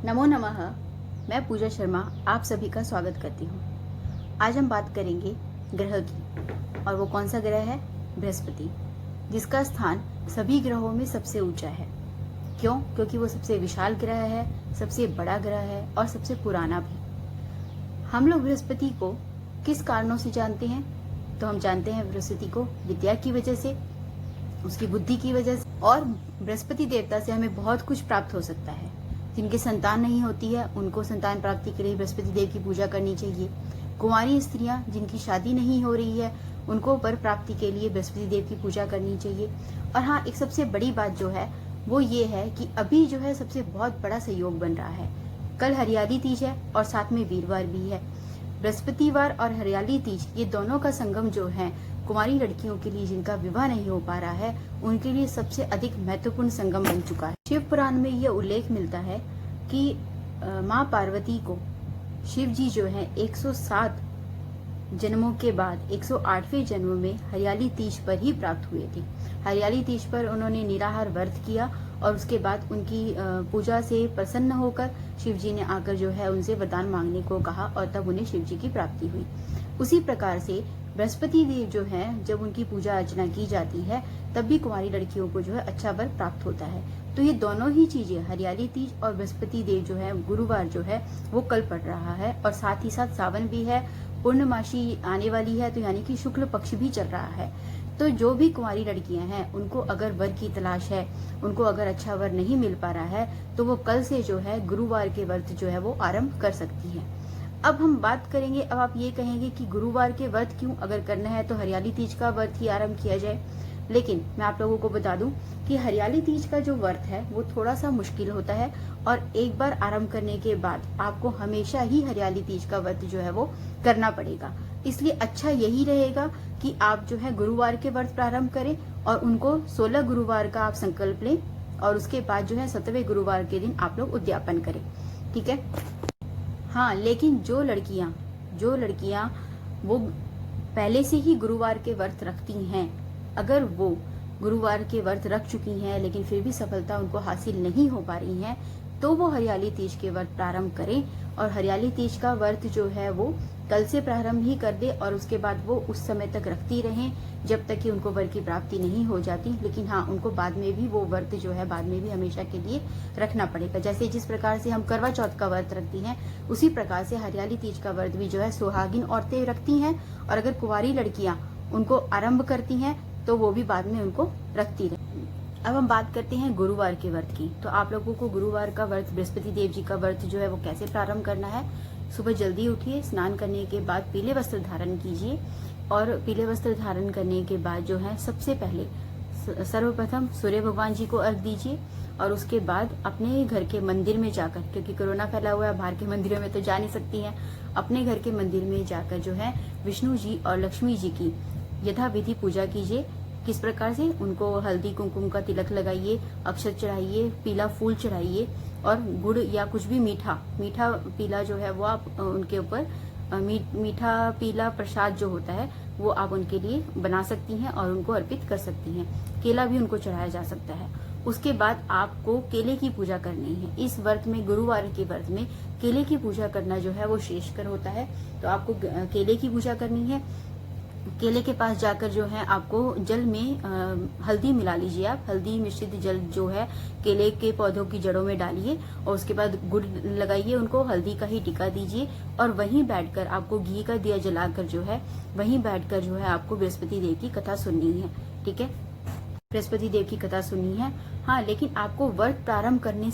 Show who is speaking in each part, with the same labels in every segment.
Speaker 1: नमो नमः। मैं पूजा शर्मा आप सभी का स्वागत करती हूँ। आज हम बात करेंगे ग्रह की, और वो कौन सा ग्रह है? बृहस्पति, जिसका स्थान सभी ग्रहों में सबसे ऊंचा है। क्यों? क्योंकि वो सबसे विशाल ग्रह है, सबसे बड़ा ग्रह है और सबसे पुराना भी। हम लोग बृहस्पति को किस कारणों से जानते हैं? तो हम जानते हैं बृहस्पति को विद्या की वजह से, उसकी बुद्धि की वजह से, और बृहस्पति देवता से हमें बहुत कुछ प्राप्त हो सकता है। जिनकी संतान नहीं होती है उनको संतान प्राप्ति के लिए बृहस्पति देव की पूजा करनी चाहिए। कुंवारी स्त्रियां जिनकी शादी नहीं हो रही है उनको वर प्राप्ति के लिए बृहस्पति देव की पूजा करनी चाहिए। और हाँ, एक सबसे बड़ी बात जो है वो ये है कि अभी जो है सबसे बहुत बड़ा सहयोग बन रहा है। कल हरियाली तीज है और साथ में वीरवार भी है। बृहस्पतिवार और हरियाली तीज, ये दोनों का संगम जो है कुमारी लड़कियों के लिए जिनका विवाह नहीं हो पा रहा है उनके लिए सबसे अधिक महत्वपूर्ण संगम बन चुका है। शिव पुराण में यह उल्लेख मिलता है कि माँ पार्वती को शिव जी जो है 107 जन्मों के बाद 108वें जन्म में हरियाली तीज पर ही प्राप्त हुए थे। हरियाली तीज पर उन्होंने निराहार व्रत किया और उसके बाद उनकी पूजा से प्रसन्न होकर शिव जी ने आकर जो है उनसे वरदान मांगने को कहा और तब उन्हें शिव जी की प्राप्ति हुई। उसी प्रकार से बृहस्पति देव जो है जब उनकी पूजा अर्चना की जाती है तब भी कुंवारी लड़कियों को जो है अच्छा वर प्राप्त होता है। तो ये दोनों ही चीजें, हरियाली तीज और बृहस्पति देव जो है गुरुवार जो है वो कल पड़ रहा है, और साथ ही साथ सावन भी है, पूर्णमासी आने वाली है, तो यानी कि शुक्ल पक्ष भी चल रहा है। तो जो भी कुंवारी लड़कियां हैं उनको अगर वर की तलाश है, उनको अगर अच्छा वर नहीं मिल पा रहा है तो वो कल से जो है गुरुवार के व्रत जो है वो आरंभ कर सकती हैं। अब हम बात करेंगे, अब आप ये कहेंगे कि गुरुवार के व्रत क्यों, अगर करना है तो हरियाली तीज का व्रत ही आरंभ किया जाए। लेकिन मैं आप लोगों को बता दूं कि हरियाली तीज का जो व्रत है वो थोड़ा सा मुश्किल होता है, और एक बार आरंभ करने के बाद आपको हमेशा ही हरियाली तीज का व्रत जो है वो करना पड़ेगा। इसलिए अच्छा यही रहेगा कि आप जो है गुरुवार के व्रत प्रारंभ करें और उनको 16 गुरुवार का आप संकल्प लें, और उसके बाद जो है 7वें गुरुवार के दिन आप लोग उद्यापन करें। ठीक है। हाँ, लेकिन जो लड़कियां वो पहले से ही गुरुवार के व्रत रखती हैं, अगर वो गुरुवार के व्रत रख चुकी हैं लेकिन फिर भी सफलता उनको हासिल नहीं हो पा रही है, तो वो हरियाली तीज के व्रत प्रारंभ करें। और हरियाली तीज का व्रत जो है वो कल से प्रारंभ ही कर दे, और उसके बाद वो उस समय तक रखती रहें जब तक कि उनको वर की प्राप्ति नहीं हो जाती। लेकिन हाँ, उनको बाद में भी वो व्रत जो है बाद में भी हमेशा के लिए रखना पड़ेगा। जैसे जिस प्रकार से हम करवा चौथ का व्रत रखती हैं उसी प्रकार से हरियाली तीज का व्रत भी जो है सुहागिन औरतें रखती हैं, और अगर कुंवारी लड़कियां उनको आरंभ करती हैं तो वो भी बाद में उनको रखती रहे। अब हम बात करते हैं गुरुवार के व्रत की। तो आप लोगों को गुरुवार का व्रत, बृहस्पति देव जी का व्रत जो है वो कैसे प्रारंभ करना है? सुबह जल्दी उठिए, स्नान करने के बाद पीले वस्त्र धारण कीजिए, और पीले वस्त्र धारण करने के बाद जो है सबसे पहले सर्वप्रथम सूर्य भगवान जी को अर्घ दीजिए, और उसके बाद अपने घर के मंदिर में जाकर, क्योंकि कोरोना फैला हुआ है बाहर के मंदिरों में तो जा नहीं सकती हैं, अपने घर के मंदिर में जाकर जो है विष्णु जी और लक्ष्मी जी की यथाविधि पूजा कीजिए। किस प्रकार से? उनको हल्दी कुमकुम का तिलक लगाइए, अक्षत चढ़ाइए, पीला फूल चढ़ाइए, और गुड़ या कुछ भी मीठा पीला जो है वो आप उनके ऊपर मीठा पीला प्रसाद जो होता है वो आप उनके लिए बना सकती हैं और उनको अर्पित कर सकती हैं। केला भी उनको चढ़ाया जा सकता है। उसके बाद आपको केले की पूजा करनी है। इस व्रत में, गुरुवार के व्रत में केले की पूजा करना जो है वो श्रेष्ठकर होता है। तो आपको केले की पूजा करनी है। केले के पास जाकर जो है आपको जल में हल्दी मिला लीजिए। आप हल्दी मिश्रित जल जो है केले के पौधों की जड़ों में डालिए, और उसके बाद गुड़ लगाइए, उनको हल्दी का ही टिका दीजिए, और वहीं बैठकर आपको घी का दिया जलाकर जो है वहीं बैठकर जो है आपको बृहस्पति देव की कथा सुननी है। ठीक है, बृहस्पति देव की कथा सुननी है। हाँ, लेकिन आपको व्रत प्रारंभ करने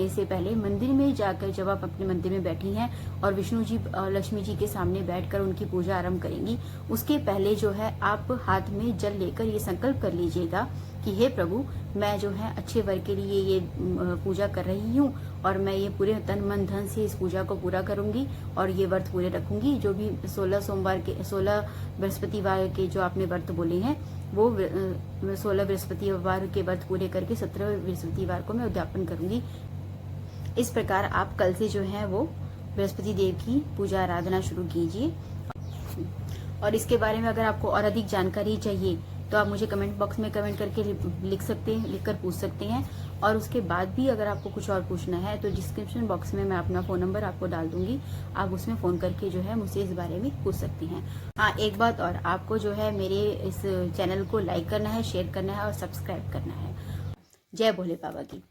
Speaker 1: से पहले मंदिर में जाकर, जब आप अपने मंदिर में बैठी हैं और विष्णु जी और लक्ष्मी जी के सामने बैठकर उनकी पूजा आरंभ करेंगी, उसके पहले जो है आप हाथ में जल लेकर ये संकल्प कर लीजिएगा कि हे प्रभु, मैं जो है अच्छे वर के लिए ये पूजा कर रही हूँ, और मैं ये पूरे तन मन धन से इस पूजा को पूरा करूंगी और ये व्रत पूरे रखूंगी। जो भी 16 बृहस्पतिवार के जो आपने व्रत बोले हैं वो 16 बृहस्पतिवार के व्रत पूरे करके 17वें बृहस्पतिवार को मैं उद्यापन करूंगी। इस प्रकार आप कल से जो है वो बृहस्पति देव की पूजा आराधना शुरू कीजिए। और इसके बारे में अगर आपको और अधिक जानकारी चाहिए तो आप मुझे कमेंट बॉक्स में कमेंट करके लिख सकते हैं, लिखकर पूछ सकते हैं। और उसके बाद भी अगर आपको कुछ और पूछना है तो डिस्क्रिप्शन बॉक्स में मैं अपना फ़ोन नंबर आपको डाल दूंगी, आप उसमें फ़ोन करके जो है मुझसे इस बारे में पूछ सकती हैं। हाँ, एक बात और, आपको जो है मेरे इस चैनल को लाइक करना है, शेयर करना है और सब्सक्राइब करना है। जय भोले बाबा की।